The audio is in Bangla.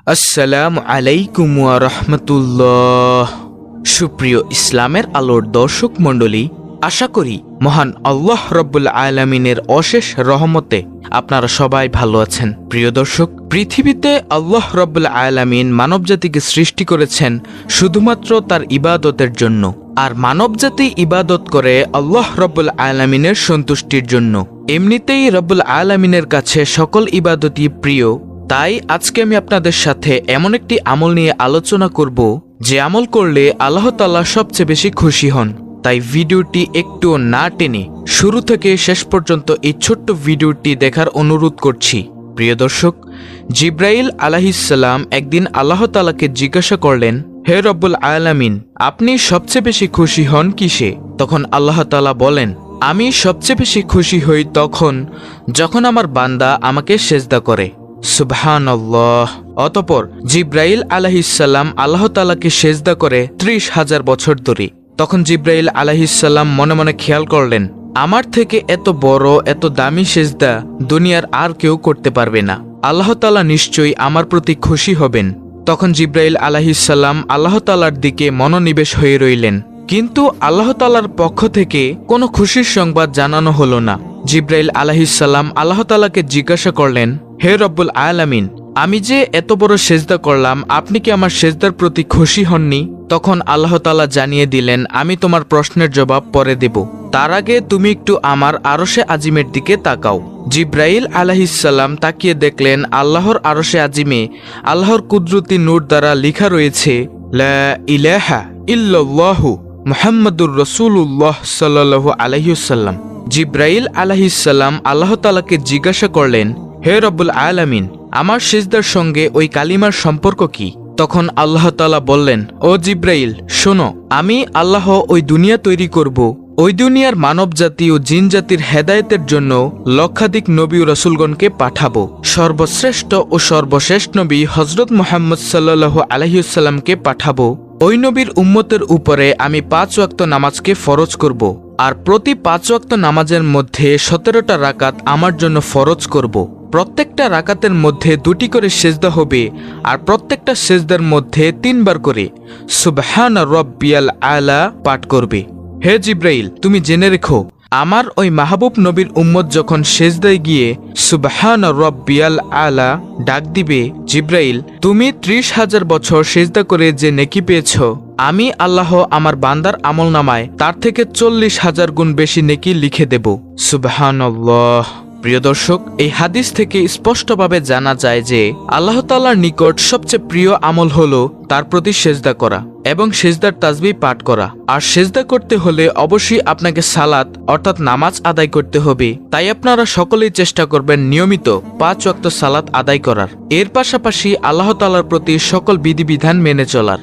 আসসালামু আলাইকুম ওয়া রাহমাতুল্লাহ। সুপ্রিয় ইসলামের আলোর দর্শক মণ্ডলী, আশা করি মহান আল্লাহ রব্বুল আলামিনের অশেষ রহমতে আপনারা সবাই ভালো আছেন। প্রিয় দর্শক, পৃথিবীতে আল্লাহ রব্বুল আলামিন মানবজাতিকে সৃষ্টি করেছেন শুধুমাত্র তার ইবাদতের জন্য, আর মানবজাতি ইবাদত করে আল্লাহ রব্বুল আলামিনের সন্তুষ্টির জন্য। এমনিতেই রব্বুল আলামিনের কাছে সকল ইবাদতই প্রিয়। তাই আজকে আমি আপনাদের সাথে এমন একটি আমল নিয়ে আলোচনা করব যে আমল করলে আল্লাহ তাআলা সবচেয়ে বেশি খুশি হন। তাই ভিডিওটি একটু না টেনে শুরু থেকে শেষ পর্যন্ত এই ছোট্ট ভিডিওটি দেখার অনুরোধ করছি। প্রিয় দর্শক, জিব্রাইল আলাইহিসসালাম একদিন আল্লাহ তাআলাকে জিজ্ঞাসা করলেন, হে রব্বুল আলামিন, আপনি সবচেয়ে বেশি খুশি হন কিসে? তখন আল্লাহ তাআলা বলেন, আমি সবচেয়ে বেশি খুশি হই তখন যখন আমার বান্দা আমাকে সেজদা করে। সুবহানাল্লাহ। অতঃপর জিব্রাইল আলাইহিসসালাম আল্লাহ তাআলাকে সেজদা করে ৩০,০০০ বছর ধরে। তখন জিব্রাইল আলাইহিসসালাম মনে মনে খেয়াল করলেন, আমার থেকে এত বড় এত দামি সেজদা দুনিয়ার আর কেউ করতে পারবে না, আল্লাহ তাআলা নিশ্চয়ই আমার প্রতি খুশি হবেন। তখন জিব্রাইল আলাইহিসসালাম আল্লাহ তাআলার দিকে মনোনিবেশ হয়ে রইলেন, কিন্তু আল্লাহ তাআলার পক্ষ থেকে কোনো খুশির সংবাদ জানানো হলো না। জিব্রাইল আলাইহিসসালাম আল্লাহ তাআলাকে জিজ্ঞাসা করলেন, হে রব্বুল আলামিন, আমি যে এত বড় সেজদা করলাম, আপনি কি আমার সেজদার প্রতি খুশি হননি? তখন আল্লাহ তাআলা জানিয়ে দিলেন, আমি তোমার প্রশ্নের জবাব পরে দেব, তার আগে তুমি একটু আমার আরশে আজিমের দিকে তাকাও। জিব্রাইল আলাইহিসসালাম তাকিয়ে দেখলেন আল্লাহর আরশে আজিমে আল্লাহর কুদরতি নূর দ্বারা লেখা রয়েছে, লা ইলাহা ইল্লাল্লাহু মুহাম্মাদুর রাসূলুল্লাহ সাল্লাল্লাহু আলাইহি ওয়াসাল্লাম। জিব্রাইল আলাইহিসসালাম আল্লাহ তাআলাকে জিজ্ঞাসা করলেন, হে রব্বুল আলামিন, আমার সিজদার সঙ্গে ওই কালিমার সম্পর্ক কি? তখন আল্লাহ তাআলা বললেন, ও জিব্রাইল, শোনো, আমি আল্লাহ ওই দুনিয়া তৈরি করব, ওই দুনিয়ার মানব জাতি ও জিন জাতির হেদায়েতের জন্য লক্ষাধিক নবী ও রাসূলগণকে পাঠাবো। সর্বশ্রেষ্ঠ ও সর্বশেষ নবী হযরত মুহাম্মদ সাল্লাল্লাহু আলাইহি ওয়াসাল্লামকে পাঠাবো। ওই নবীর উম্মতের উপরে আমি ৫ ওয়াক্ত নামাজকে ফরজ করব, আর প্রতি ৫ ওয়াক্ত নামাজের মধ্যে ১৭টা রাকাত আমার জন্য ফরজ করব। প্রত্যেকটা রাকাতের মধ্যে ২টি করে সেজদা হবে, আর প্রত্যেকটা সেজদার মধ্যে ৩ বার করে সুবহানা রাব্বিয়াল আলা পাঠ করবে। হে জিব্রাইল, তুমি জেনে রেখো, আমার ওই মাহবুব নবীর উম্মত যখন সেজদায় গিয়ে সুবহানা রাব্বিয়াল আলা ডাক দিবে, জিব্রাইল, তুমি ৩০,০০০ বছর সেজদা করে যে নেকি পেয়েছ, আমি আল্লাহ আমার বান্দার আমলনামায় তার থেকে ৪০,০০০ গুণ বেশি নেকি লিখে দেব। সুবহানাল্লাহ। প্রিয় দর্শক, এই হাদিস থেকে স্পষ্টভাবে জানা যায় যে আল্লাহ তাআলার নিকট সবচেয়ে প্রিয় আমল হলো তার প্রতি সেজদা করা এবং সেজদার তাসবিহ পাঠ করা। আর সেজদা করতে হলে অবশ্যই আপনাকে সালাত অর্থাৎ নামাজ আদায় করতে হবে। তাই আপনারা সকলেই চেষ্টা করবেন নিয়মিত ৫ ওয়াক্ত সালাত আদায় করার, এর পাশাপাশি আল্লাহ তাআলার প্রতি সকল বিধিবিধান মেনে চলার।